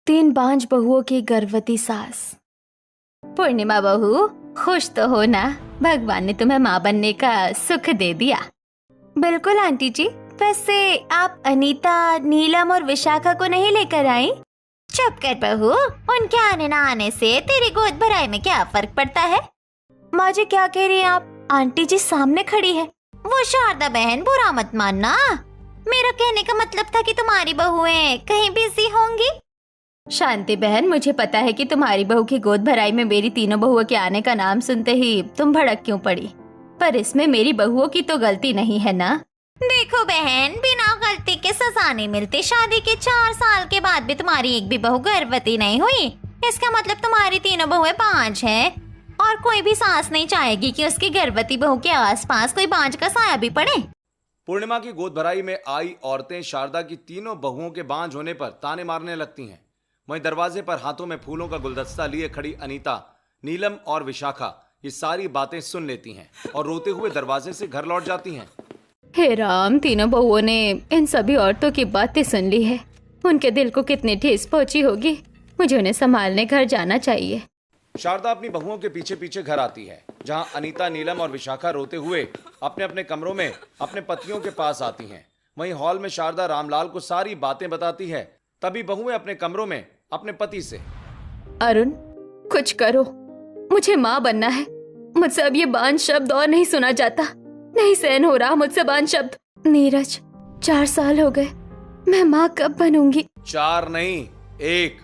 3 बांझ बहुओं की गर्भवती सास। पूर्णिमा बहू, खुश तो हो ना? भगवान ने तुम्हें माँ बनने का सुख दे दिया। बिल्कुल आंटी जी। वैसे आप अनीता, नीलम और विशाखा को नहीं लेकर आई? चुप कर बहू, उनके आने ना आने से तेरी गोद भराई में क्या फर्क पड़ता है? माँ जी क्या कह रही हैं आप? आंटी जी सामने खड़ी है। वो शारदा बहन, बुरा मत मानना। मेरा कहने का मतलब था कि तुम्हारी बहुएं कहीं बिजी होंगी। शांति बहन, मुझे पता है कि तुम्हारी बहू की गोद भराई में मेरी तीनों बहुओं के आने का नाम सुनते ही तुम भड़क क्यों पड़ी, पर इसमें मेरी बहुओं की तो गलती नहीं है ना? देखो बहन, बिना गलती के सजा नहीं मिलती। शादी के 4 साल के बाद भी तुम्हारी एक भी बहू गर्भवती नहीं हुई, इसका मतलब तुम्हारी तीनों बहुएं बांझ हैं और कोई भी सास नहीं चाहेगी कि उसकी गर्भवती बहू के आसपास कोई बांझ का साया भी पड़े। पूर्णिमा की गोद भराई में आई औरतें शारदा की तीनों बहुओं के बांझ होने पर ताने मारने लगती हैं। वहीं दरवाजे पर हाथों में फूलों का गुलदस्ता लिए खड़ी अनीता, नीलम और विशाखा ये सारी बातें सुन लेती हैं और रोते हुए दरवाजे से घर लौट जाती हैं। हे राम, तीनों बहुओं ने इन सभी औरतों की बातें सुन ली है। उनके दिल को कितनी ठेस पहुंची होगी। मुझे उन्हें संभालने घर जाना चाहिए। शारदा अपनी बहुओं के पीछे पीछे घर आती है, जहां अनीता, नीलम और विशाखा रोते हुए अपने अपने कमरों में अपने पतियों के पास आती हैं। वहीं हॉल में शारदा रामलाल को सारी बातें बताती है। तभी बहुएं अपने कमरों में अपने पति से, अरुण कुछ करो, मुझे माँ बनना है। मुझसे अब ये बांझ शब्द और नहीं सुना जाता। नहीं सहन हो रहा मुझसे बांझ शब्द। नीरज, 4 साल हो गए, मैं माँ कब बनूंगी? 4 नहीं, 1।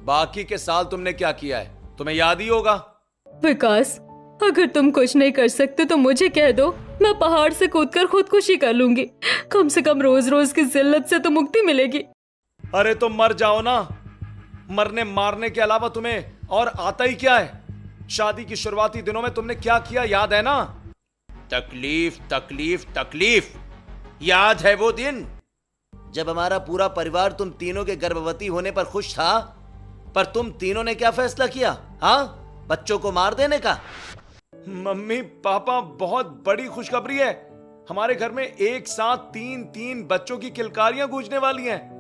बाकी के साल तुमने क्या किया है तुम्हें याद ही होगा। विकास, अगर तुम कुछ नहीं कर सकते तो मुझे कह दो, मैं पहाड़ से कूदकर खुदकुशी कर लूंगी। कम से कम रोज रोज की जिल्लत से तो मुक्ति मिलेगी। अरे तो मर जाओ ना। मरने मारने के अलावा तुम्हें और आता ही क्या है? शादी की शुरुआती दिनों में तुमने क्या किया याद है ना? तकलीफ तकलीफ तकलीफ। याद है वो दिन जब हमारा पूरा परिवार तुम तीनों के गर्भवती होने पर खुश था, पर तुम तीनों ने क्या फैसला किया? हाँ, बच्चों को मार देने का। मम्मी पापा, बहुत बड़ी खुशखबरी है। हमारे घर में एक साथ 3 बच्चों की किलकारियां गूंजने वाली हैं।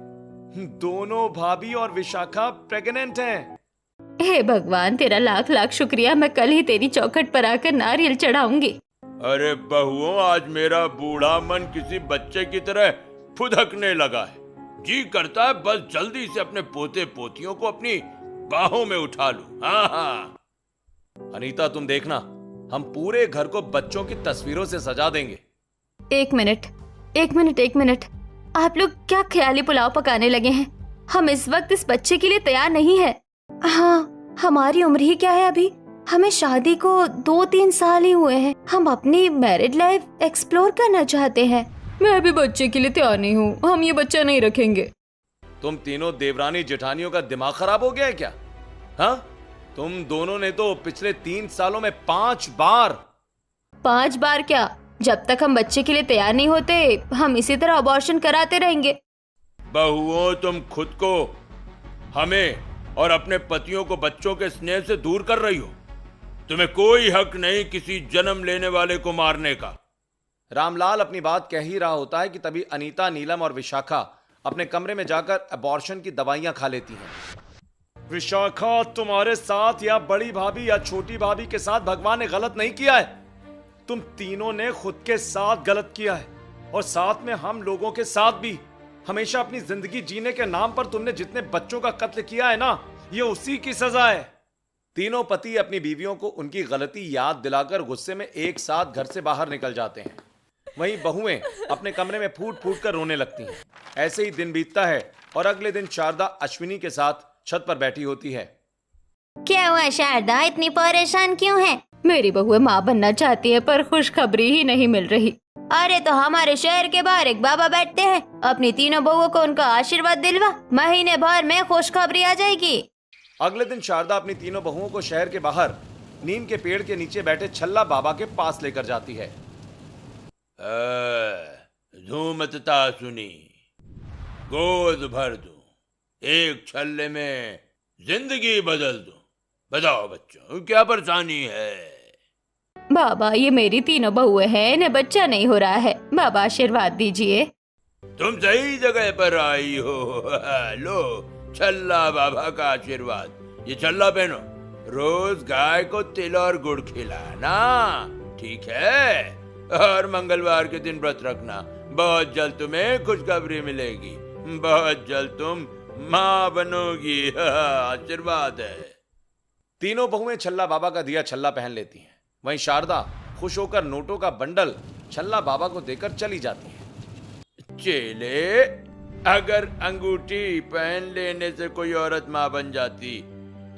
दोनों भाभी और विशाखा प्रेग्नेंट हैं। हे भगवान, तेरा लाख लाख शुक्रिया। मैं कल ही तेरी चौखट पर आकर नारियल चढ़ाऊंगी। अरे बहुओं, आज मेरा बूढ़ा मन किसी बच्चे की तरह फुदकने लगा है। जी करता है बस जल्दी से अपने पोते पोतियों को अपनी बाहों में उठा लूं। हाँ। अनीता, तुम देखना, हम पूरे घर को बच्चों की तस्वीरों से सजा देंगे। एक मिनट, आप लोग क्या ख्याली पुलाव पकाने लगे हैं? हम इस वक्त इस बच्चे के लिए तैयार नहीं है। हाँ, हमारी उम्र ही क्या है अभी। हमें शादी को 2-3 साल ही हुए हैं। हम अपनी मैरिड लाइफ एक्सप्लोर करना चाहते हैं। मैं अभी बच्चे के लिए तैयार नहीं हूँ। हम ये बच्चा नहीं रखेंगे। तुम तीनों देवरानी जेठानियों का दिमाग खराब हो गया है क्या? हाँ, तुम दोनों ने तो पिछले 3 सालों में 5 बार क्या? जब तक हम बच्चे के लिए तैयार नहीं होते, हम इसी तरह अबॉर्शन कराते रहेंगे। बहुओं, तुम खुद को, हमें और अपने पतियों को बच्चों के स्नेह से दूर कर रही हो। तुम्हें कोई हक नहीं किसी जन्म लेने वाले को मारने का। रामलाल अपनी बात कह ही रहा होता है कि तभी अनीता, नीलम और विशाखा अपने कमरे में जाकर अबॉर्शन की दवाइयां खा लेती हैं। विशाखा, तुम्हारे साथ या बड़ी भाभी या छोटी भाभी के साथ भगवान ने गलत नहीं किया है। तुम तीनों ने खुद के साथ गलत किया है, और साथ में हम लोगों के साथ भी। हमेशा अपनी जिंदगी जीने के नाम पर तुमने जितने बच्चों का कत्ल किया है ना, ये उसी की सजा है। तीनों पति अपनी बीवियों को उनकी गलती याद दिलाकर गुस्से में एक साथ घर से बाहर निकल जाते हैं। वहीं बहुएं अपने कमरे में फूट फूट कर रोने लगती हैं। ऐसे ही दिन बीतता है और अगले दिन शारदा अश्विनी के साथ छत पर बैठी होती है। क्या हुआ शारदा, इतनी परेशान क्यों है? मेरी बहू माँ बनना चाहती है, पर खुशखबरी ही नहीं मिल रही। अरे तो हमारे शहर के बाहर एक बाबा बैठते हैं, अपनी तीनों बहुओं को उनका आशीर्वाद दिलवा, महीने भर में खुशखबरी आ जाएगी। अगले दिन शारदा अपनी तीनों बहुओं को शहर के बाहर नीम के पेड़ के नीचे बैठे छल्ला बाबा के पास लेकर जाती है। धूमतता सुनी, गोद भर दूं, एक छल्ले में जिंदगी बदल दूं। बताओ बच्चों, क्या परेशानी है? बाबा, ये मेरी तीनों बहुएं हैं, इन्हें बच्चा नहीं हो रहा है। बाबा आशीर्वाद दीजिए। तुम सही जगह पर आई हो। लो, छल्ला बाबा का आशीर्वाद। ये छल्ला पहनो, रोज गाय को तिल और गुड़ खिलाना, ठीक है? और मंगलवार के दिन व्रत रखना। बहुत जल्द तुम्हें खुशखबरी मिलेगी, बहुत जल्द तुम माँ बनोगी। आशीर्वाद है। तीनों बहुएं छल्ला बाबा का दिया छल्ला पहन लेती हैं। वहीं शारदा खुश होकर नोटों का बंडल छल्ला बाबा को देकर चली जाती है। चेले, अगर अंगूठी पहन लेने से कोई औरत माँ बन जाती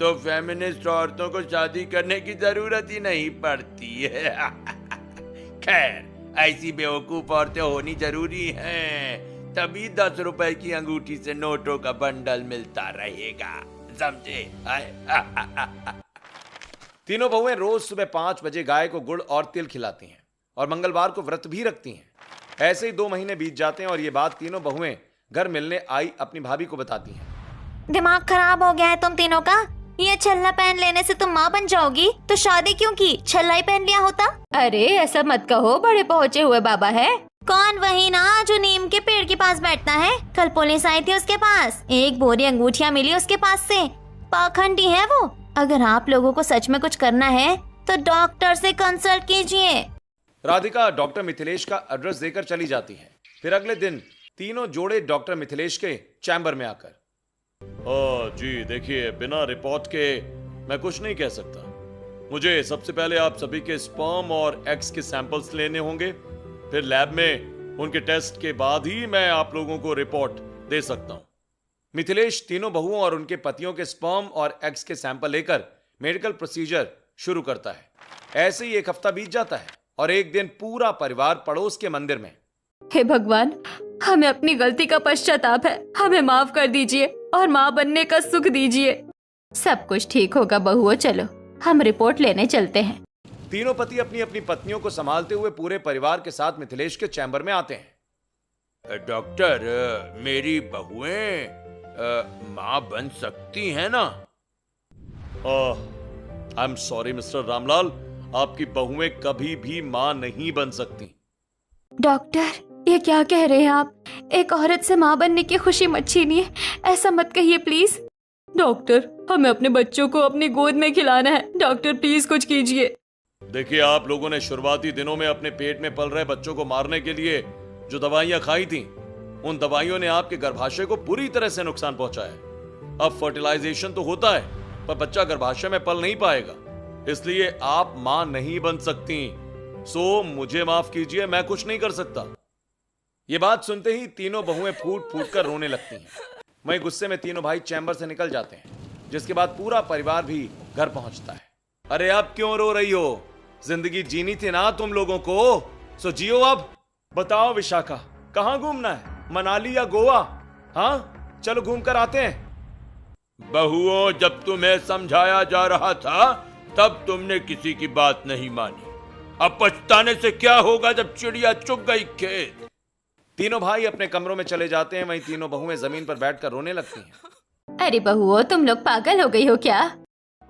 तो फेमिनिस्ट औरतों को शादी करने की जरूरत ही नहीं पड़ती है। खैर, ऐसी बेवकूफ औरतें होनी जरूरी हैं, तभी 10 रुपए की अंगूठी से नोटों का बंडल मिलता रहेगा, समझे? तीनों बहुएं रोज सुबह 5 बजे गाय को गुड़ और तिल खिलाती हैं और मंगलवार को व्रत भी रखती हैं। ऐसे ही 2 महीने बीत जाते हैं और ये बात तीनों बहुएं घर मिलने आई अपनी भाभी को बताती हैं। दिमाग खराब हो गया है तुम तीनों का। ये छल्ला पहन लेने से तुम माँ बन जाओगी, तो शादी क्यों की? छल्ला ही पहन लिया होता। अरे ऐसा मत कहो, बड़े पहुँचे हुए बाबा है। कौन? वही ना जो नीम के पेड़ के पास बैठता है। कल पुलिस आई थी उसके पास, 1 बोरी अंगूठियाँ मिली उसके पास से। पाखंडी है वो। अगर आप लोगों को सच में कुछ करना है तो डॉक्टर से कंसल्ट कीजिए। राधिका डॉक्टर मिथिलेश का एड्रेस देकर चली जाती है। फिर अगले दिन तीनों जोड़े डॉक्टर मिथिलेश के चैम्बर में आकर, जी देखिए, बिना रिपोर्ट के मैं कुछ नहीं कह सकता। मुझे सबसे पहले आप सभी के स्पर्म और एग्स के सैंपल्स लेने होंगे। फिर लैब में उनके टेस्ट के बाद ही मैं आप लोगों को रिपोर्ट दे सकता हूं। मिथिलेश तीनों बहुओं और उनके पतियों के स्पर्म और एग्स के सैंपल लेकर मेडिकल प्रोसीजर शुरू करता है। ऐसे ही 1 हफ्ता बीत जाता है और एक दिन पूरा परिवार पड़ोस के मंदिर में, हे भगवान, हमें अपनी गलती का पश्चाताप है, हमें माफ कर दीजिए और माँ बनने का सुख दीजिए। सब कुछ ठीक होगा बहुओं, चलो हम रिपोर्ट लेने चलते हैं। तीनों पति अपनी अपनी पत्नियों को संभालते हुए पूरे परिवार के साथ मिथिलेश के चैम्बर में आते हैं। डॉक्टर, मेरी बहुएं माँ बन सकती हैं ना? I am sorry mister Ramlal, आपकी बहुएं कभी भी माँ नहीं बन सकती। डॉक्टर, ये क्या कह रहे हैं आप? एक औरत से माँ बनने की खुशी मत छीनिए, ऐसा मत कहिए प्लीज। डॉक्टर, हमें अपने बच्चों को अपनी गोद में खिलाना है, डॉक्टर प्लीज कुछ कीजिए। देखिए, आप लोगों ने शुरुआती दिनों में अपने पेट में पल रहे बच्चों को मारने के लिए जो दवाइयां खाई थी, उन दवाइयों ने आपके गर्भाशय को पूरी तरह से नुकसान पहुंचाया। अब फर्टिलाइजेशन तो होता है, पर बच्चा गर्भाशय में पल नहीं पाएगा, इसलिए आप मां नहीं बन सकती। सो मुझे माफ कीजिए, मैं कुछ नहीं कर सकता। ये बात सुनते ही तीनों बहुएं फूट फूट कर रोने लगती हैं। वहीं गुस्से में तीनों भाई चैम्बर से निकल जाते हैं, जिसके बाद पूरा परिवार भी घर पहुंचता है। अरे अब क्यों रो रही हो? जिंदगी जीनी थी ना तुम लोगों को, सो जियो अब। बताओ विशाखा, कहां घूमना है, मनाली या गोवा? हाँ, चलो घूम कर आते हैं। बहुओं, जब तुम्हें समझाया जा रहा था तब तुमने किसी की बात नहीं मानी। अब पछताने से क्या होगा जब चिड़िया चुग गई खेत। तीनों भाई अपने कमरों में चले जाते हैं। वहीं तीनों बहुएं जमीन पर बैठकर रोने लगती हैं। अरे बहुओं, तुम लोग पागल हो गई हो क्या?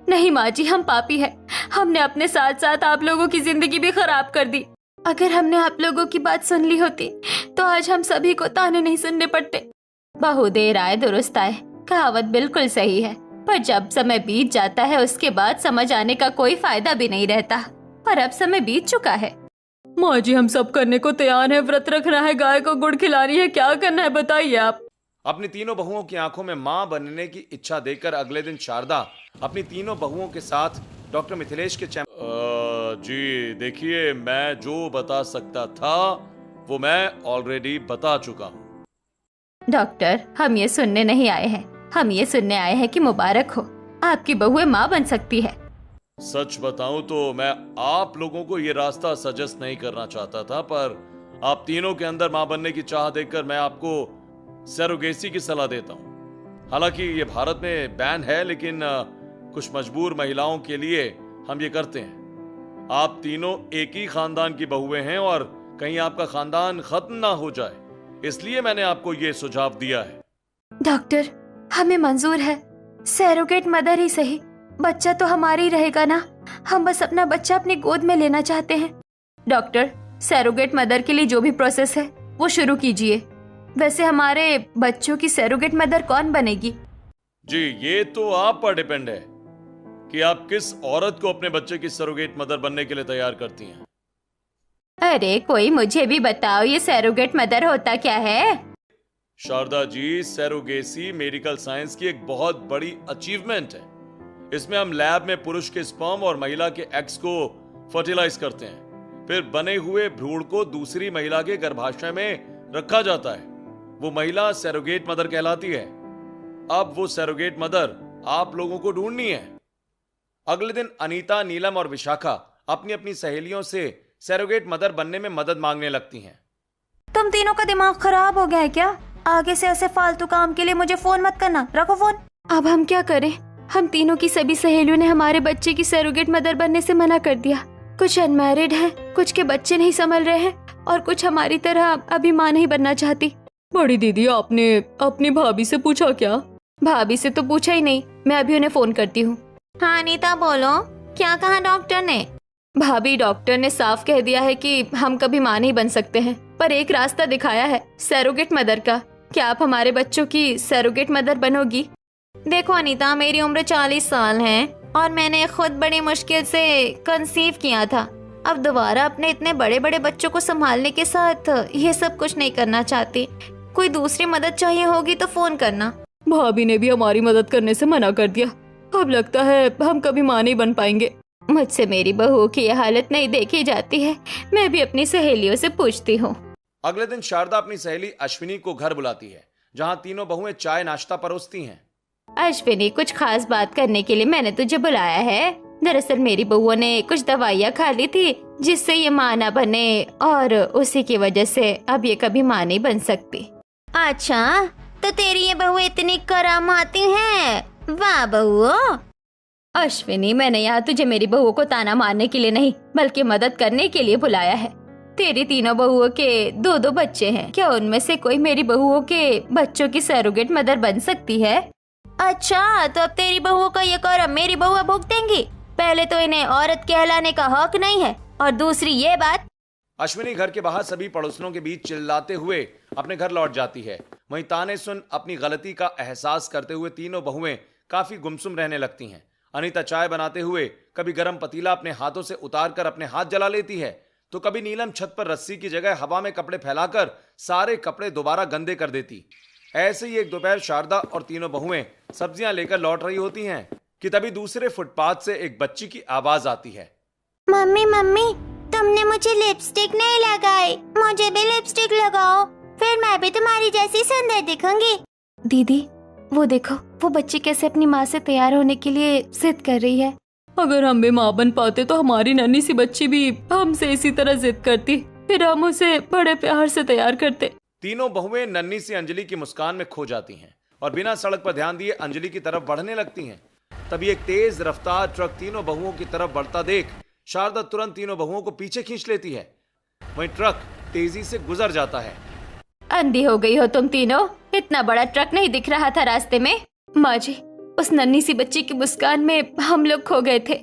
नहीं माँ जी, हम पापी हैं। हमने अपने साथ साथ आप लोगों की जिंदगी भी खराब कर दी। अगर हमने आप लोगों की बात सुन ली होती तो आज हम सभी को ताने नहीं सुनने पड़ते। बहु देर आए दुरुस्त आए, कहावत बिल्कुल सही है, पर जब समय बीत जाता है उसके बाद समझ आने का कोई फायदा भी नहीं रहता। पर अब समय बीत चुका है। माँ जी, हम सब करने को तैयार है। व्रत रखना है, गाय को गुड़ खिलानी है, क्या करना है बताइए आप। अपनी तीनों बहुओं की आंखों में मां बनने की इच्छा देखकर अगले दिन शारदा अपनी तीनों बहुओं के साथ डॉक्टर मिथिलेश के जी देखिए, मैं जो बता सकता था वो मैं ऑलरेडी बता चुका हूँ। डॉक्टर, हम ये सुनने नहीं आए हैं, हम ये सुनने आए हैं कि मुबारक हो, आपकी बहुएं माँ बन सकती है। सच बताऊं तो मैं आप लोगों को ये रास्ता सजेस्ट नहीं करना चाहता था, पर आप तीनों के अंदर मां बनने की चाह देखकर मैं आपको सरोगेसी की सलाह देता हूं। हालांकि ये भारत में बैन है, लेकिन कुछ मजबूर महिलाओं के लिए हम ये करते हैं। आप तीनों एक ही खानदान की बहुएं हैं और कहीं आपका खानदान खत्म ना हो जाए, इसलिए मैंने आपको ये सुझाव दिया है। डॉक्टर, हमें मंजूर है, सैरोगेट मदर ही सही, बच्चा तो हमारा ही रहेगा ना। हम बस अपना बच्चा अपनी गोद में लेना चाहते हैं। डॉक्टर, सैरोगेट मदर के लिए जो भी प्रोसेस है वो शुरू कीजिए। वैसे हमारे बच्चों की सैरोगेट मदर कौन बनेगी? जी, ये तो आप पर डिपेंड है कि आप किस औरत को अपने बच्चे की सरोगेट मदर बनने के लिए तैयार करती हैं। अरे कोई मुझे भी बताओ, ये सरोगेट मदर होता क्या है? Sharda ji, surrogacy medical science की एक बहुत बड़ी अचीवमेंट है। इसमें हम लैब में पुरुष के स्पर्म और महिला के एग्स को फर्टिलाइज करते हैं, फिर बने हुए भ्रूण को दूसरी महिला के गर्भाशय में रखा जाता है। वो महिला सरोगेट मदर कहलाती है। अब वो सरोगेट मदर आप लोगों को ढूंढनी है। अगले दिन अनीता, नीलम और विशाखा अपनी अपनी सहेलियों से सरोगेट मदर बनने में मदद मांगने लगती हैं। तुम तीनों का दिमाग खराब हो गया है क्या? आगे से ऐसे फालतू काम के लिए मुझे फोन मत करना, रखो फोन। अब हम क्या करें? हम तीनों की सभी सहेलियों ने हमारे बच्चे की सरोगेट मदर बनने से मना कर दिया। कुछ अनमैरिड हैं, कुछ के बच्चे नहीं संभल रहे हैं और कुछ हमारी तरह अभी माँ नहीं बनना चाहती। बड़ी दीदी, आपने अपनी भाभी से पूछा क्या? भाभी से तो पूछा ही नहीं, मैं अभी उन्हें फोन करती हूँ। हाँ अनीता बोलो, क्या कहा डॉक्टर ने? भाभी, डॉक्टर ने साफ कह दिया है कि हम कभी माँ नहीं बन सकते हैं, पर एक रास्ता दिखाया है, सरोगेट मदर का। क्या आप हमारे बच्चों की सरोगेट मदर बनोगी? देखो अनीता, मेरी उम्र 40 साल है और मैंने खुद बड़ी मुश्किल से कंसीव किया था। अब दोबारा अपने इतने बड़े बड़े बच्चों को संभालने के साथ ये सब कुछ नहीं करना चाहती। कोई दूसरी मदद चाहिए होगी तो फोन करना। भाभी ने भी हमारी मदद करने से मना कर दिया। अब लगता है हम कभी माँ नहीं बन पाएंगे। मुझसे मेरी बहू की यह हालत नहीं देखी जाती है। मैं भी अपनी सहेलियों से पूछती हूँ। अगले दिन शारदा अपनी सहेली अश्विनी को घर बुलाती है, जहां तीनों बहुएं चाय नाश्ता परोसती हैं। अश्विनी, कुछ खास बात करने के लिए मैंने तुझे बुलाया है। दरअसल मेरी बहुओं ने कुछ दवाइयाँ खा ली थी जिससे ये माँ ना बने, और उसी की वजह से अब ये कभी माँ नहीं बन सकती। अच्छा, तो तेरी ये बहू इतनी करामाती हैं? वाह बहुओं। अश्विनी, मैंने यहाँ तुझे मेरी बहुओं को ताना मारने के लिए नहीं बल्कि मदद करने के लिए बुलाया है। तेरी तीनों बहुओं के दो दो बच्चे हैं, क्या उनमें से कोई मेरी बहुओं के बच्चों की सरोगेट मदर बन सकती है? अच्छा, तो अब तेरी बहुओं का ये कर्म मेरी बहुआ भुगतेंगी। पहले तो इन्हें औरत कहलाने का हक नहीं है, और दूसरी ये बात। अश्विनी घर के बाहर सभी पड़ोसियों के बीच चिल्लाते हुए अपने घर लौट जाती है। वहीं ताने सुन अपनी गलती का एहसास करते हुए तीनों बहुएं काफी गुमसुम रहने लगती हैं। अनीता चाय बनाते हुए कभी गर्म पतीला अपने हाथों से उतार कर अपने हाथ जला लेती है, तो कभी नीलम छत पर रस्सी की जगह हवा में कपड़े फैलाकर सारे कपड़े दोबारा गंदे कर देती। ऐसे ही एक दोपहर शारदा और तीनों बहुएं सब्जियां लेकर लौट रही होती हैं कि तभी दूसरे फुटपाथ से एक बच्ची की आवाज आती है। मम्मी मम्मी, तुमने मुझे लिपस्टिक नहीं लगाई, मुझे भी लिपस्टिक लगाओ, फिर मैं भी तुम्हारी जैसी सुंदर दिखूंगी। दीदी, वो देखो, वो बच्ची कैसे अपनी माँ से तैयार होने के लिए जिद कर रही है। अगर हम भी माँ बन पाते तो हमारी नन्ही सी बच्ची भी हमसे इसी तरह जिद करती, फिर हम उसे बड़े प्यार से तैयार करते। तीनों बहुएं नन्ही सी अंजलि की मुस्कान में खो जाती हैं और बिना सड़क पर ध्यान दिए अंजलि की तरफ बढ़ने लगती हैं। तभी एक तेज रफ्तार ट्रक तीनों बहुओं की तरफ बढ़ता देख शारदा तुरंत तीनों बहुओं को पीछे खींच लेती है। वहीं ट्रक तेजी से गुजर जाता है। अंधी हो गई हो तुम तीनों? इतना बड़ा ट्रक नहीं दिख रहा था रास्ते में? माँ जी, उस नन्ही सी बच्ची की मुस्कान में हम लोग खो गए थे।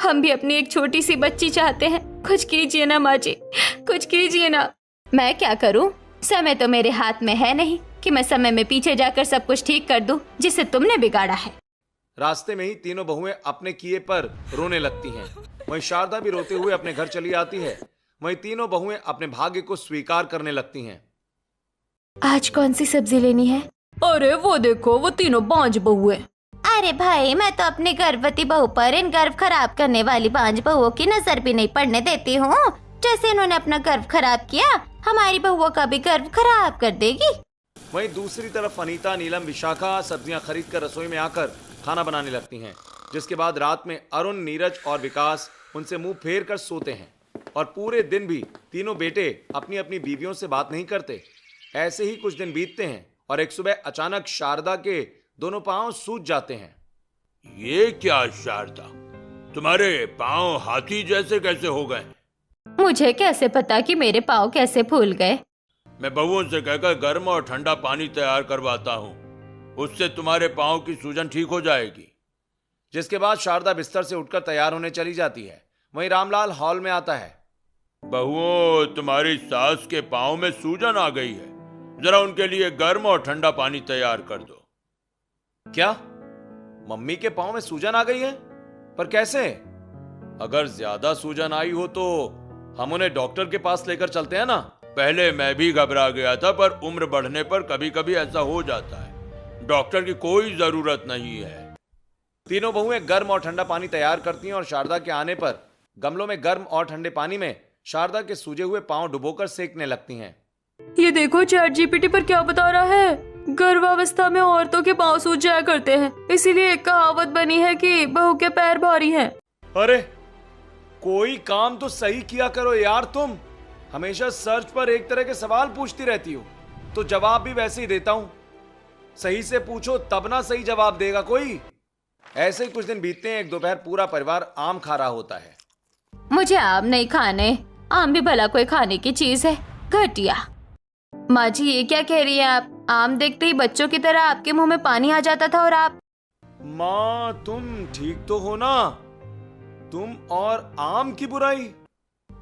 हम भी अपनी एक छोटी सी बच्ची चाहते हैं। कुछ कीजिए ना माँ जी, कुछ कीजिए ना। मैं क्या करूँ? समय तो मेरे हाथ में है नहीं कि मैं समय में पीछे जाकर सब कुछ ठीक कर दूं जिसे तुमने बिगाड़ा है। रास्ते में ही तीनों बहुएं अपने किए पर रोने लगती हैं। वहीं शारदा भी रोते हुए अपने घर चली आती है। वहीं तीनों बहुएं अपने भाग्य को स्वीकार करने लगती हैं। आज कौन सी सब्जी लेनी है? अरे वो देखो, वो तीनों बांझ बहुएं। अरे भाई, मैं तो अपनी गर्भवती बहू पर इन गर्भ खराब करने वाली बांझ बहुओं की नजर भी नहीं पड़ने देती हूँ। जैसे इन्होंने अपना गर्भ खराब किया, हमारी बहुओं का भी गर्भ खराब कर देगी। वहीं दूसरी तरफ अनीता, नीलम, विशाखा सब्जियां खरीद कर रसोई में आकर खाना बनाने लगती हैं। जिसके बाद रात में अरुण, नीरज और विकास उनसे मुंह फेर कर सोते हैं और पूरे दिन भी तीनों बेटे अपनी अपनी बीवियों से बात नहीं करते। ऐसे ही कुछ दिन बीतते हैं और एक सुबह अचानक शारदा के दोनों पांव सूज जाते हैं। ये क्या शारदा, तुम्हारे पांव हाथी जैसे कैसे हो गए? मुझे कैसे पता कि मेरे पाँव कैसे फूल गए? मैं बहुओं से कहकर गर्म और ठंडा पानी तैयार करवाता हूँ, उससे तुम्हारे पांव की सूजन ठीक हो जाएगी। जिसके बाद शारदा बिस्तर से उठकर तैयार होने चली जाती है। वहीं रामलाल हॉल में आता है। बहुओं, तुम्हारी सास के पांव में सूजन आ गई है, जरा उनके लिए गर्म और ठंडा पानी तैयार कर दो। क्या? मम्मी के पांव में सूजन आ गई है। पर कैसे? अगर ज्यादा सूजन आई हो तो हम उन्हें डॉक्टर के पास लेकर चलते हैं ना। पहले मैं भी घबरा गया था, पर उम्र बढ़ने पर कभी कभी ऐसा हो जाता है। डॉक्टर की कोई जरूरत नहीं है। तीनों बहुएं गर्म और ठंडा पानी तैयार करती हैं और शारदा के आने पर गमलों में गर्म और ठंडे पानी में शारदा के सूजे हुए पांव डुबोकर सेकने लगती हैं। ये देखो चैट जीपीटी पर क्या बता रहा है। गर्भावस्था में औरतों के पांव सूज जाया करते हैं, इसीलिए एक कहावत बनी है कि बहू के पैर भारी हैं। अरे कोई काम तो सही किया करो यार, तुम हमेशा सर्च पर एक तरह के सवाल पूछती रहती हो, तो जवाब भी वैसे ही देता हूं। सही से पूछो तब ना सही जवाब देगा कोई। ऐसे ही कुछ दिन बीतते हैं। एक दोपहर पूरा परिवार आम खा रहा होता है। मुझे आम नहीं खाने। आम भी भला कोई खाने की चीज है? घटिया। माँ जी ये क्या कह रही है आप? आम देखते ही बच्चों की तरह आपके मुंह में पानी आ जाता था और आप। माँ तुम ठीक तो हो ना? तुम और आम की बुराई।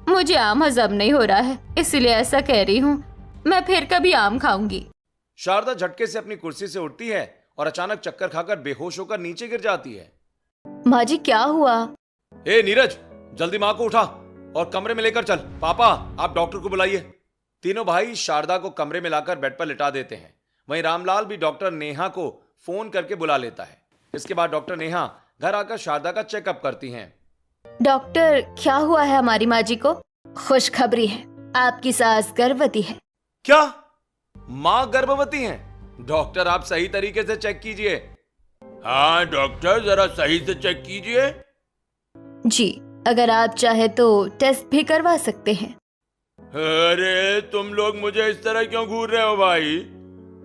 मुझे आम हजम नहीं हो रहा है, इसलिए ऐसा कह रही हूँ। मैं फिर कभी आम खाऊंगी। शारदा झटके से अपनी कुर्सी से उठती है और अचानक चक्कर खाकर बेहोश होकर नीचे गिर जाती है। माँ जी क्या हुआ? ए नीरज, जल्दी माँ को उठा और कमरे में लेकर चल। पापा आप डॉक्टर को बुलाइए। तीनों भाई शारदा को कमरे में लाकर बेड पर लिटा देते हैं। वहीं रामलाल भी डॉक्टर नेहा को फोन करके बुला लेता है। इसके बाद डॉक्टर नेहा घर आकर शारदा का चेकअप करती हैं। डॉक्टर क्या हुआ है हमारी माँ जी को? खुशखबरी है, आपकी सास गर्भवती है। क्या माँ गर्भवती हैं? डॉक्टर आप सही तरीके से चेक कीजिए। हाँ डॉक्टर, जरा सही से चेक कीजिए। जी अगर आप चाहे तो टेस्ट भी करवा सकते हैं। अरे तुम लोग मुझे इस तरह क्यों घूर रहे हो भाई?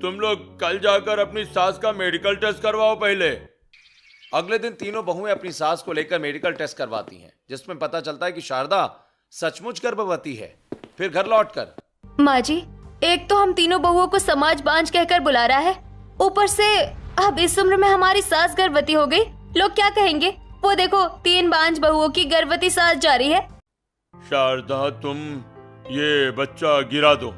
तुम लोग कल जाकर अपनी सास का मेडिकल टेस्ट करवाओ पहले। अगले दिन तीनों बहुएं अपनी सास को लेकर मेडिकल टेस्ट करवाती हैं, जिसमें पता चलता है कि शारदा सचमुच गर्भवती है। फिर घर लौटकर माँ जी एक तो हम तीनों बहुओं को समाज बांझ कहकर बुला रहा है, ऊपर से अब इस उम्र में हमारी सास गर्भवती हो गई। लोग क्या कहेंगे? वो देखो 3 बांझ बहुओं की गर्भवती सास जा रही है। शारदा तुम ये बच्चा गिरा दो।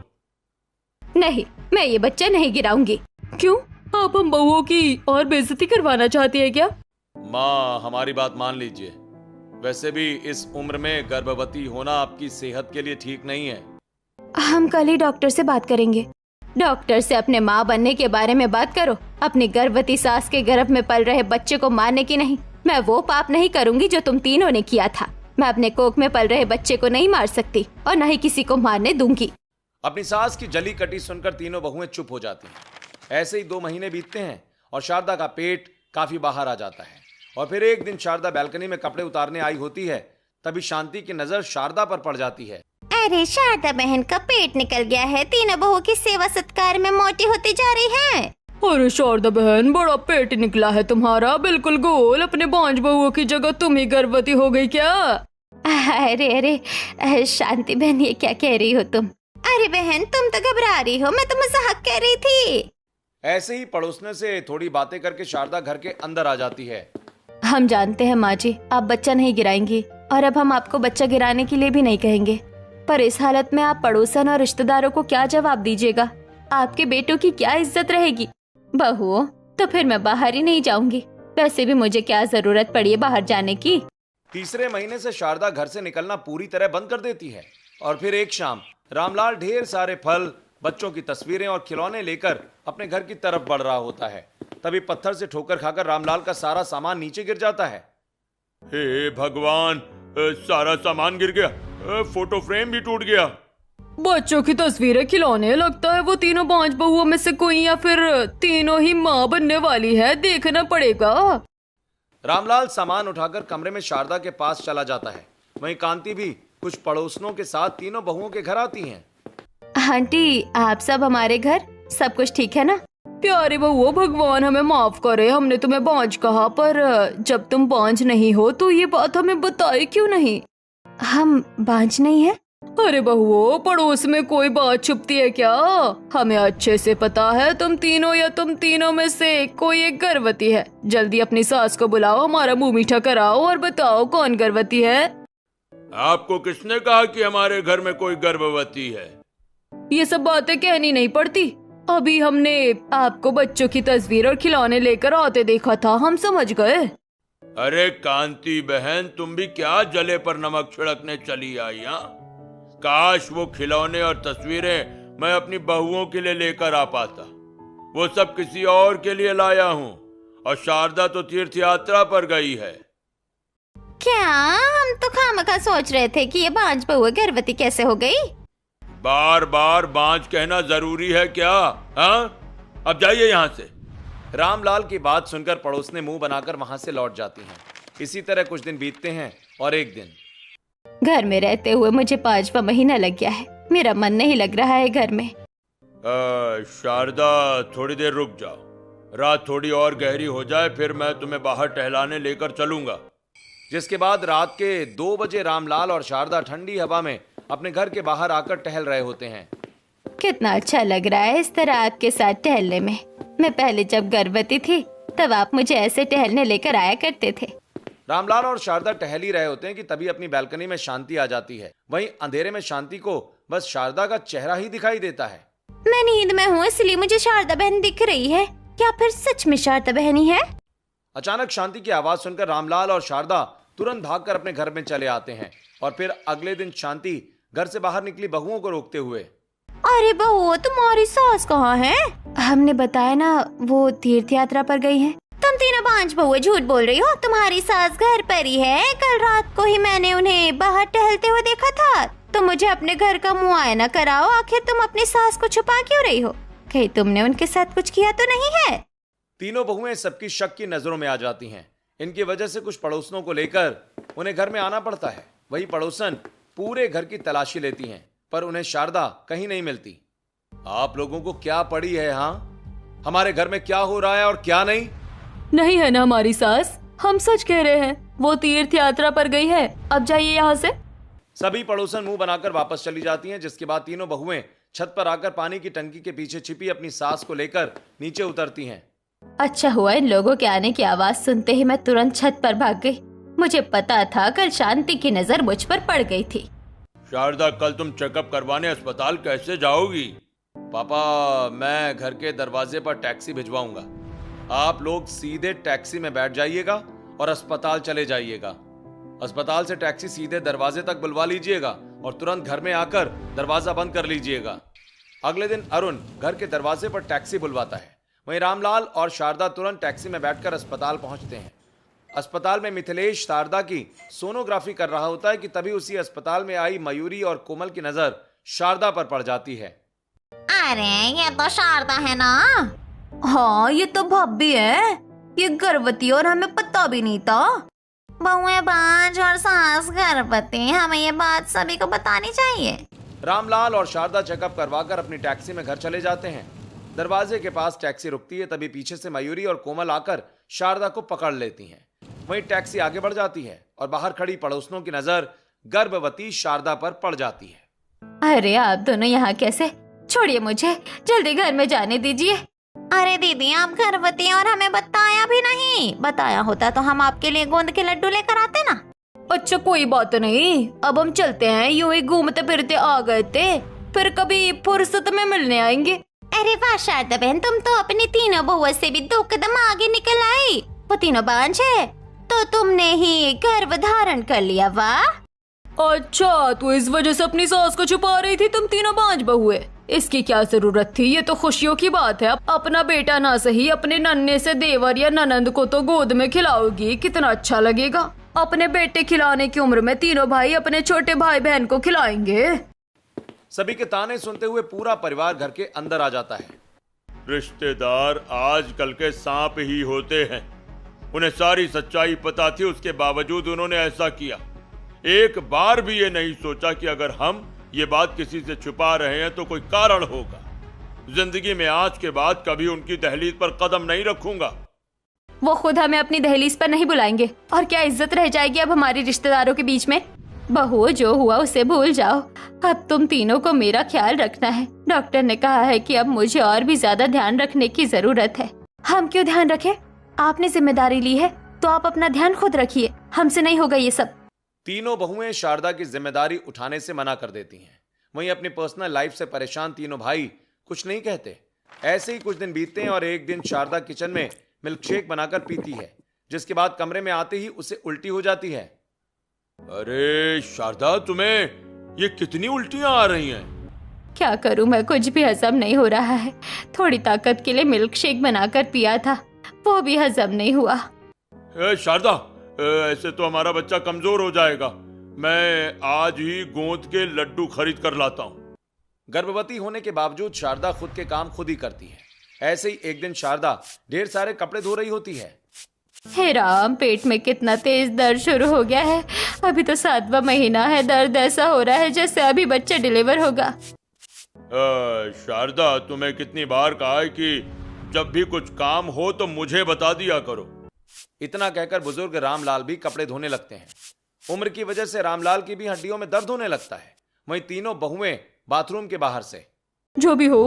नहीं, मैं ये बच्चा नहीं गिराऊंगी। क्यों? आप हम बहुओं की और बेइज्जती करवाना चाहती है क्या? माँ हमारी बात मान लीजिए। वैसे भी इस उम्र में गर्भवती होना आपकी सेहत के लिए ठीक नहीं है। हम कल ही डॉक्टर से बात करेंगे। डॉक्टर से अपने माँ बनने के बारे में बात करो, अपनी गर्भवती सास के गर्भ में पल रहे बच्चे को मारने की नहीं। मैं वो पाप नहीं करूंगी जो तुम तीनों ने किया था। मैं अपने कोख में पल रहे बच्चे को नहीं मार सकती और न ही किसी को मारने दूंगी। अपनी सास की जली कटी सुनकर तीनों बहुएं चुप हो जाती हैं। ऐसे ही 2 महीने बीतते हैं और शारदा का पेट काफी बाहर आ जाता है। और फिर एक दिन शारदा बालकनी में कपड़े उतारने आई होती है, तभी शांति की नजर शारदा पर पड़ जाती है। अरे शारदा बहन का पेट निकल गया है। तीनों बहू की सेवा सत्कार में मोटी होती जा रही है। अरे शारदा बहन बड़ा पेट निकला है तुम्हारा, बिल्कुल गोल। अपने बांझ बहुओं की जगह तुम ही गर्भवती हो गई क्या? अरे शांति बहन ये क्या कह रही हो तुम? अरे बहन तुम तो घबरा रही हो, मैं तो मजाक कर रही थी। ऐसे ही पड़ोसने से थोड़ी बातें करके शारदा घर के अंदर आ जाती है। हम जानते हैं माँ जी आप बच्चा नहीं गिराएंगी और अब हम आपको बच्चा गिराने के लिए भी नहीं कहेंगे, पर इस हालत में आप पड़ोसन और रिश्तेदारों को क्या जवाब दीजिएगा? आपके बेटों की क्या इज्जत रहेगी? बहुओं तो फिर मैं बाहर ही नहीं जाऊंगी। वैसे भी मुझे क्या जरूरत पड़ी है बाहर जाने की। तीसरे महीने से शारदा घर से निकलना पूरी तरह बंद कर देती है। और फिर एक शाम रामलाल ढेर सारे फल, बच्चों की तस्वीरें और खिलौने लेकर अपने घर की तरफ बढ़ रहा होता है। तभी पत्थर से ठोकर खाकर रामलाल का सारा सामान नीचे गिर जाता है। हे भगवान, सारा सामान गिर गया, फोटो फ्रेम भी टूट गया। बच्चों की तस्वीरें, खिलौने, लगता है वो तीनों बांझ बहुओं में से कोई या फिर तीनों ही माँ बनने वाली है। देखना पड़ेगा। रामलाल सामान उठाकर कमरे में शारदा के पास चला जाता है। वहीं कांति भी कुछ पड़ोसनों के साथ तीनों बहुओं के घर आती हैं। आंटी आप सब हमारे घर, सब कुछ ठीक है ना? प्यारे बहुओं, भगवान हमें माफ करे, हमने तुम्हें बांझ कहा, पर जब तुम बांझ नहीं हो तो ये बात हमें बताई क्यों नहीं? हम बांझ नहीं है? अरे बहुओं, पड़ोस में कोई बात छुपती है क्या? हमें अच्छे से पता है तुम तीनों या तुम तीनों में से कोई एक गर्भवती है। जल्दी अपनी सास को बुलाओ, हमारा मुंह मीठा कराओ और बताओ कौन गर्भवती है। आपको किसने कहा कि हमारे घर में कोई गर्भवती है? ये सब बातें कहनी नहीं पड़ती। अभी हमने आपको बच्चों की तस्वीर और खिलौने लेकर आते देखा था, हम समझ गए। अरे कांति बहन, तुम भी क्या जले पर नमक छिड़कने चली आई? काश वो खिलौने और तस्वीरें मैं अपनी बहुओं के लिए लेकर आ पाता। वो सब किसी और के लिए लाया हूँ, और शारदा तो तीर्थ यात्रा पर गई है। क्या? हम तो खामखा सोच रहे थे कि ये बांझ बहू गर्भवती कैसे हो गई। बार बार बांझ कहना जरूरी है क्या? हाँ, अब जाइए यहाँ से। रामलाल की बात सुनकर पड़ोसने मुंह बनाकर वहां से लौट जाती हैं। इसी तरह कुछ दिन बीतते हैं और एक दिन घर में रहते हुए मुझे 5वां महीना लग गया है। मेरा मन नहीं लग रहा है घर में। शारदा, थोड़ी देर रुक जाओ। रात थोड़ी और गहरी हो जाए, फिर मैं तुम्हें बाहर टहलाने लेकर चलूंगा। जिसके बाद रात के 2 बजे रामलाल और शारदा ठंडी हवा में अपने घर के बाहर आकर टहल रहे होते हैं। कितना अच्छा लग रहा है इस तरह आपके साथ टहलने में। मैं पहले जब गर्भवती थी तब आप मुझे ऐसे टहलने लेकर आया करते थे। रामलाल और शारदा टहल ही रहे होते हैं कि तभी अपनी बालकनी में शांति आ जाती है। वहीं अंधेरे में शांति को बस शारदा का चेहरा ही दिखाई देता है। मैं नींद में हूँ, इसलिए मुझे शारदा बहन दिख रही है। क्या फिर सच में शारदा बहन ही है? अचानक शांति की आवाज सुनकर रामलाल और शारदा तुरंत भागकर अपने घर में चले आते हैं और फिर अगले दिन शांति घर से बाहर निकली बहुओं को रोकते हुए, अरे बहू, तुम्हारी सास कहाँ है? हमने बताया ना, वो तीर्थ यात्रा पर गई हैं। तुम तीनों बांझ बहुएं झूठ बोल रही हो। तुम्हारी सास घर पर ही है। कल रात को ही मैंने उन्हें बाहर टहलते हुए देखा था। तुम मुझे अपने घर का मुआयना कराओ। आखिर तुम अपनी सास को छुपा क्यों रही हो? कहीं तुमने उनके साथ कुछ किया तो नहीं है? तीनों बहुएं सबकी शक की नजरों में आ जाती हैं। इनकी वजह से कुछ पड़ोसनों को लेकर उन्हें घर में आना पड़ता है। वही पड़ोसन पूरे घर की तलाशी लेती हैं, पर उन्हें शारदा कहीं नहीं मिलती। आप लोगों को क्या पड़ी है? हाँ, हमारे घर में क्या हो रहा है और क्या नहीं? नहीं है ना हमारी सास, हम सच कह रहे हैं। वो तीर्थ यात्रा पर गई है। अब जाइए यहाँ से। सभी पड़ोसन मुंह बनाकर वापस चली जाती हैं। जिसके बाद तीनों बहुएं छत पर आकर पानी की टंकी के पीछे छिपी अपनी सास को लेकर नीचे उतरती हैं। अच्छा हुआ इन लोगों के आने की आवाज सुनते ही मैं तुरंत छत पर भाग गई। मुझे पता था कल शांति की नजर मुझ पर पड़ गई थी। शारदा, कल तुम चेकअप करवाने अस्पताल कैसे जाओगी? पापा, मैं घर के दरवाजे पर टैक्सी भिजवाऊंगा। आप लोग सीधे टैक्सी में बैठ जाइएगा और अस्पताल चले जाइएगा। अस्पताल से टैक्सी सीधे दरवाजे तक बुलवा लीजिएगा और तुरंत घर में आकर दरवाजा बंद कर लीजिएगा। अगले दिन अरुण घर के दरवाजे पर टैक्सी बुलवाता है। वहीं रामलाल और शारदा तुरंत टैक्सी में बैठकर अस्पताल पहुंचते हैं। अस्पताल में मिथिलेश शारदा की सोनोग्राफी कर रहा होता है कि तभी उसी अस्पताल में आई मयूरी और कोमल की नजर शारदा पर पड़ जाती है। अरे ये तो शारदा है ना? हाँ, ये तो भाभी है। ये गर्भवती और हमें पता भी नहीं था। बहुएं बांझ और सास गर्भवती, हमें ये बात सभी को बतानी चाहिए। रामलाल और शारदा चेकअप करवाकर अपनी टैक्सी में घर चले जाते हैं। दरवाजे के पास टैक्सी रुकती है, तभी पीछे से मयूरी और कोमल आकर शारदा को पकड़ लेती हैं। वहीं टैक्सी आगे बढ़ जाती है और बाहर खड़ी पड़ोसनों की नजर गर्भवती शारदा पर पड़ जाती है। अरे आप दोनों यहाँ कैसे? छोड़िए मुझे, जल्दी घर में जाने दीजिए। अरे दीदी, आप गर्भवती हैं और हमें बताया भी नहीं। बताया होता तो हम आपके लिए गोंद के लड्डू लेकर आते ना। अच्छा, कोई बात नहीं, अब हम चलते हैं। यूं ही घूमते फिरते आ गए थे, फिर कभी फुर्सत में मिलने आएंगे। अरे वाह शारदा बहन, तुम तो अपनी तीनों बहुओं से भी 2 कदम आगे निकल आई। वो तीनों बांझ है तो तुमने ही गर्भ धारण कर लिया। वाह! अच्छा, तो इस वजह से अपनी सास को छुपा रही थी तुम तीनों बांझ बहुएं। इसकी क्या जरूरत थी? ये तो खुशियों की बात है। अपना बेटा ना सही, अपने नन्हे से देवर या ननंद को तो गोद में खिलाओगी, कितना अच्छा लगेगा। अपने बेटे खिलाने की उम्र में तीनों भाई अपने छोटे भाई बहन को खिलाएंगे। सभी के ताने सुनते हुए पूरा परिवार घर के अंदर आ जाता है। रिश्तेदार आजकल के सांप ही होते हैं। उन्हें सारी सच्चाई पता थी, उसके बावजूद उन्होंने ऐसा किया। एक बार भी ये नहीं सोचा कि अगर हम ये बात किसी से छुपा रहे हैं तो कोई कारण होगा। जिंदगी में आज के बाद कभी उनकी दहलीज पर कदम नहीं रखूंगा। वो खुद हमें अपनी दहलीज पर नहीं बुलाएंगे और क्या इज्जत रह जाएगी अब हमारी रिश्तेदारों के बीच में? बहू, जो हुआ उसे भूल जाओ। अब तुम तीनों को मेरा ख्याल रखना है। डॉक्टर ने कहा है कि अब मुझे और भी ज्यादा ध्यान रखने की जरूरत है। हम क्यों ध्यान रखें? आपने जिम्मेदारी ली है तो आप अपना ध्यान खुद रखिए, हमसे नहीं होगा ये सब। तीनों बहुएं शारदा की जिम्मेदारी उठाने से मना कर देती हैं। वहीं अपनी पर्सनल लाइफ से परेशान तीनों भाई कुछ नहीं कहते। ऐसे ही कुछ दिन बीतते हैं और एक दिन शारदा किचन में मिल्कशेक बनाकर पीती है, जिसके बाद कमरे में आते ही उसे उल्टी हो जाती है। अरे शारदा, तुम्हें ये कितनी उल्टियां आ रही हैं? क्या करूं मैं, कुछ भी हजम नहीं हो रहा है। थोड़ी ताकत के लिए मिल्क शेक बनाकर पिया था, वो भी हजम नहीं हुआ। शारदा, ऐसे तो हमारा बच्चा कमजोर हो जाएगा। मैं आज ही गोंद के लड्डू खरीद कर लाता हूँ। गर्भवती होने के बावजूद शारदा खुद के काम खुद ही करती है। ऐसे ही एक दिन शारदा ढेर सारे कपड़े धो रही होती है। हे राम, पेट में कितना तेज दर्द शुरू हो गया है। अभी तो 7वां महीना है, दर्द ऐसा हो रहा है जैसे अभी बच्चा डिलीवर होगा। शारदा, तुम्हें कितनी बार कहा है कि जब भी कुछ काम हो तो मुझे बता दिया करो। इतना कहकर बुजुर्ग रामलाल भी कपड़े धोने लगते हैं। उम्र की वजह से रामलाल की भी हड्डियों में दर्द होने लगता है। वहीं तीनों बहुएं बाथरूम के बाहर से, जो भी हो,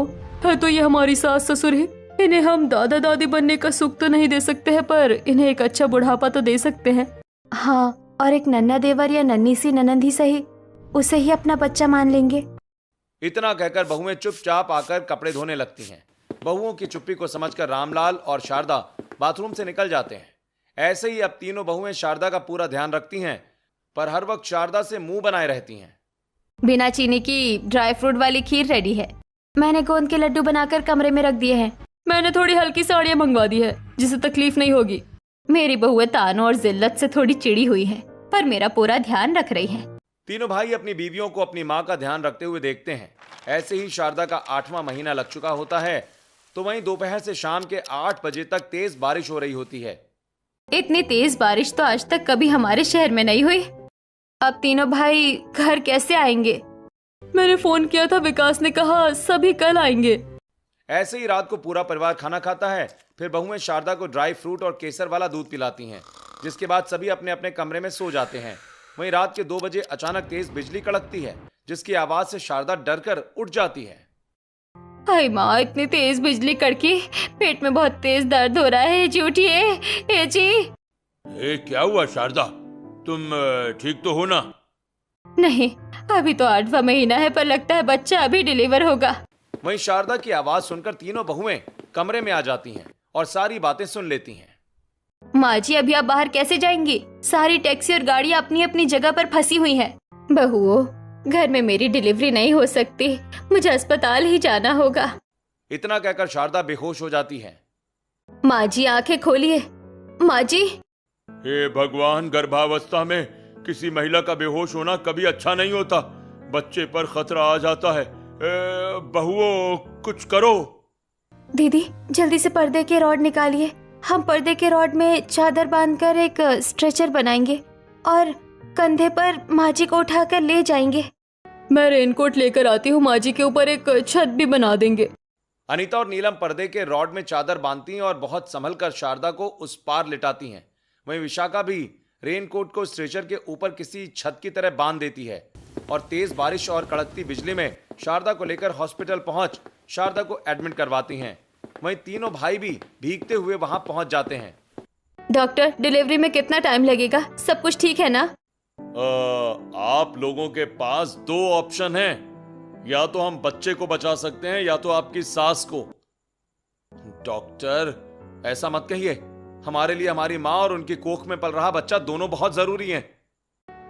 है तो ये हमारी सास ससुर है। इन्हें हम दादा दादी बनने का सुख तो नहीं दे सकते हैं, पर इन्हें एक अच्छा बुढ़ापा तो दे सकते हैं। हाँ, और एक नन्ना देवर या नन्ही सी ननंद ही सही, उसे ही अपना बच्चा मान लेंगे। इतना कहकर बहुएं चुपचाप आकर कपड़े धोने लगती हैं। बहुओं की चुप्पी को समझकर रामलाल और शारदा बाथरूम से निकल जाते हैं। ऐसे ही अब तीनों बहुएं शारदा का पूरा ध्यान रखती हैं, पर हर वक्त शारदा से मुंह बनाए रहती हैं। बिना चीनी की ड्राई फ्रूट वाली खीर रेडी है। मैंने गोंद के लड्डू बनाकर कमरे में रख दिए हैं। मैंने थोड़ी हल्की साड़ियाँ मंगवा दी है, जिससे तकलीफ नहीं होगी। मेरी बहुएं तानों और जिल्लत से थोड़ी चिड़ी हुई है, पर मेरा पूरा ध्यान रख रही है। तीनों भाई अपनी बीवियों को अपनी माँ का ध्यान रखते हुए देखते हैं। ऐसे ही शारदा का 8वां महीना लग चुका होता है, तो वहीं दोपहर से शाम के 8 बजे तक तेज बारिश हो रही होती है। इतनी तेज बारिश तो आज तक कभी हमारे शहर में नहीं हुई। अब तीनों भाई घर कैसे आएंगे? मैंने फोन किया था, विकास ने कहा सभी कल आएंगे। ऐसे ही रात को पूरा परिवार खाना खाता है। फिर बहुएं शारदा को ड्राई फ्रूट और केसर वाला दूध पिलाती हैं, जिसके बाद सभी अपने अपने कमरे में सो जाते हैं। वहीं रात के 2 बजे अचानक तेज बिजली कड़कती है, जिसकी आवाज से शारदा डरकर उठ जाती है। हाय माँ, इतनी तेज बिजली कड़की, पेट में बहुत तेज दर्द हो रहा है जी, उठिए। ए जी। क्या हुआ शारदा, तुम ठीक तो हो ना? नहीं, अभी तो 8वां महीना है, पर लगता है बच्चा अभी डिलीवर होगा। वहीं शारदा की आवाज सुनकर तीनों बहुएं कमरे में आ जाती हैं और सारी बातें सुन लेती हैं। माँ जी, अभी आप बाहर कैसे जाएंगी? सारी टैक्सी और गाड़ियाँ अपनी अपनी जगह पर फंसी हुई हैं। बहुओं, घर में मेरी डिलीवरी नहीं हो सकती, मुझे अस्पताल ही जाना होगा। इतना कहकर शारदा बेहोश हो जाती है। माँ जी, आंखें खोलिए। माँ जी। हे भगवान, गर्भावस्था में किसी महिला का बेहोश होना कभी अच्छा नहीं होता। बच्चे पर खतरा आ जाता है। बहुओं, कुछ करो। दीदी, जल्दी से पर्दे के रॉड निकालिए। हम पर्दे के रॉड में चादर बांधकर एक स्ट्रेचर बनाएंगे और कंधे पर माँ जी को उठाकर ले जाएंगे। मैं रेनकोट लेकर आती हूँ, माँ जी के ऊपर एक छत भी बना देंगे। अनीता और नीलम पर्दे के रॉड में चादर बांधती हैं और बहुत संभल कर शारदा को उस पार लिटाती हैं। वहीं विशाखा भी रेनकोट को स्ट्रेचर के ऊपर किसी छत की तरह बांध देती है और तेज बारिश और कड़कती बिजली में शारदा को लेकर हॉस्पिटल पहुंच शारदा को एडमिट करवाती हैं। वहीं तीनों भाई भी भीगते हुए वहां पहुंच जाते हैं। डॉक्टर, डिलीवरी में कितना टाइम लगेगा? सब कुछ ठीक है ना? आप लोगों के पास 2 ऑप्शन हैं, या तो हम बच्चे को बचा सकते हैं या तो आपकी सास को। डॉक्टर, ऐसा मत कहिए। हमारे लिए हमारी माँ और उनकी कोख में पल रहा बच्चा दोनों बहुत जरूरी हैं।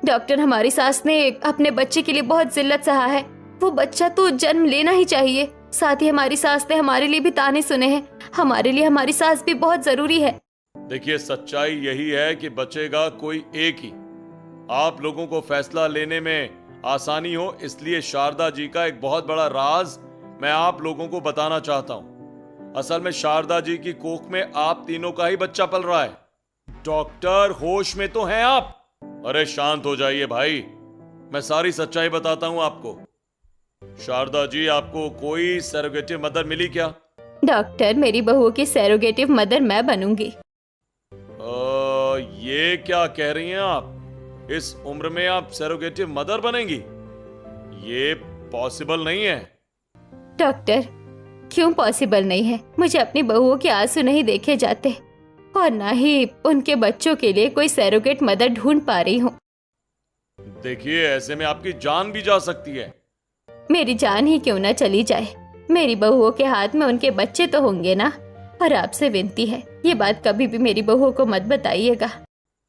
डॉक्टर, हमारी सास ने अपने बच्चे के लिए बहुत जिल्लत सहा है। वो बच्चा तो जन्म लेना ही चाहिए। साथ ही हमारी सास ने हमारे लिए भी ताने सुने हैं। हमारे लिए हमारी सास भी बहुत जरूरी है। देखिए, सच्चाई यही है कि बचेगा कोई एक ही। आप लोगों को फैसला लेने में आसानी हो, इसलिए शारदा जी का एक बहुत बड़ा राज मैं आप लोगों को बताना चाहता हूं। असल में शारदा जी की कोख में आप तीनों का ही बच्चा पल रहा है। डॉक्टर, होश में तो हैं आप? अरे शांत हो जाइए भाई, मैं सारी सच्चाई बताता हूं आपको। शारदा जी, आपको कोई सरोगेटिव मदर मिली क्या? डॉक्टर, मेरी बहू की सरोगेटिव मदर मैं बनूंगी। ये क्या कह रही हैं आप? इस उम्र में आप सरोगेटिव मदर बनेंगी? ये पॉसिबल नहीं है। डॉक्टर, क्यों पॉसिबल नहीं है? मुझे अपनी बहुओं के आंसू नहीं देखे जाते और ना ही उनके बच्चों के लिए कोई सरोगेट मदर ढूंढ पा रही हूँ। देखिए, ऐसे में आपकी जान भी जा सकती है। मेरी जान ही क्यों ना चली जाए, मेरी बहुओं के हाथ में उनके बच्चे तो होंगे ना। और आपसे विनती है, ये बात कभी भी मेरी बहुओं को मत बताइएगा।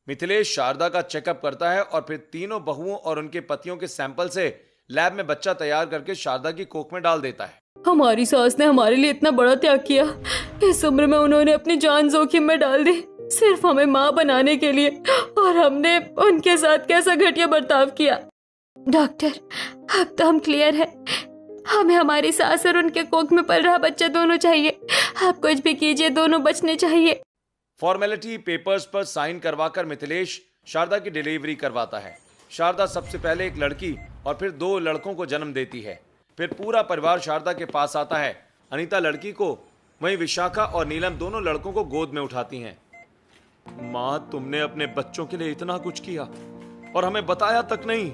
मिथिलेश शारदा का चेकअप करता है और फिर तीनों बहुओं और उनके पतियों के सैंपल से लैब में बच्चा तैयार करके शारदा की कोख में डाल देता है। हमारी सास ने हमारे लिए इतना बड़ा त्याग किया, इस उम्र में उन्होंने अपनी जान जोखिम में डाल दी सिर्फ हमें माँ बनाने के लिए, और हमने उनके साथ कैसा घटिया बर्ताव किया। डॉक्टर, अब तो हम क्लियर है। हमें हमारी सास और उनके कोख में पल रहा बच्चा दोनों चाहिए। आप कुछ भी कीजिए, दोनों बचने चाहिए। फॉर्मेलिटी पेपर्स पर साइन करवाकर मिथिलेश शारदा की डिलीवरी करवाता है। शारदा सबसे पहले एक लड़की और फिर 2 लड़कों को जन्म देती है। फिर पूरा परिवार शारदा के पास आता है। अनीता लड़की को, वहीं विशाखा और नीलम दोनों लड़कों को गोद में उठाती हैं। माँ, तुमने अपने बच्चों के लिए इतना कुछ किया और हमें बताया तक नहीं।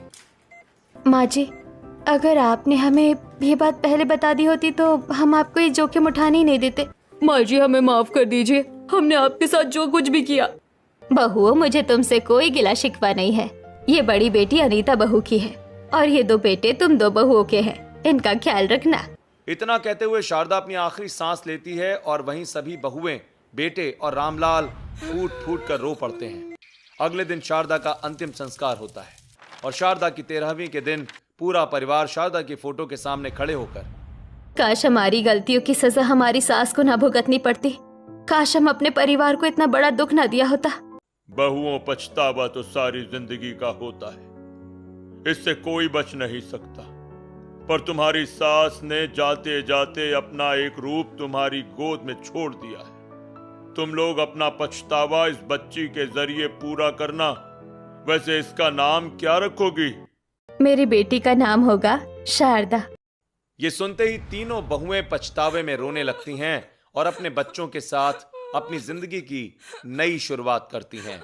माँ जी, अगर आपने हमें ये बात पहले बता दी होती तो हम आपको ये जोखिम उठाने ही नहीं देते। माँ जी, हमें माफ कर दीजिए, हमने आपके साथ जो कुछ भी किया। बहुओं, मुझे तुमसे कोई गिला शिकवा नहीं है। ये बड़ी बेटी अनीता बहू की है और ये 2 बेटे तुम 2 बहुओं के हैं। इनका ख्याल रखना। इतना कहते हुए शारदा अपनी आखिरी सांस लेती है और वहीं सभी बहुएं, बेटे और रामलाल फूट फूट कर रो पड़ते हैं। अगले दिन शारदा का अंतिम संस्कार होता है और शारदा की 13वीं के दिन पूरा परिवार शारदा की फोटो के सामने खड़े होकर, काश हमारी गलतियों की सजा हमारी सास को ना भुगतनी पड़ती। काश हम अपने परिवार को इतना बड़ा दुख ना दिया होता। बहुओं, पछतावा तो सारी जिंदगी का होता है, इससे कोई बच नहीं सकता। पर तुम्हारी सास ने जाते जाते अपना एक रूप तुम्हारी गोद में छोड़ दिया है। तुम लोग अपना पछतावा इस बच्ची के जरिए पूरा करना। वैसे इसका नाम क्या रखोगी? मेरी बेटी का नाम होगा शारदा। ये सुनते ही तीनों बहुएं पछतावे में रोने लगती हैं और अपने बच्चों के साथ अपनी जिंदगी की नई शुरुआत करती हैं।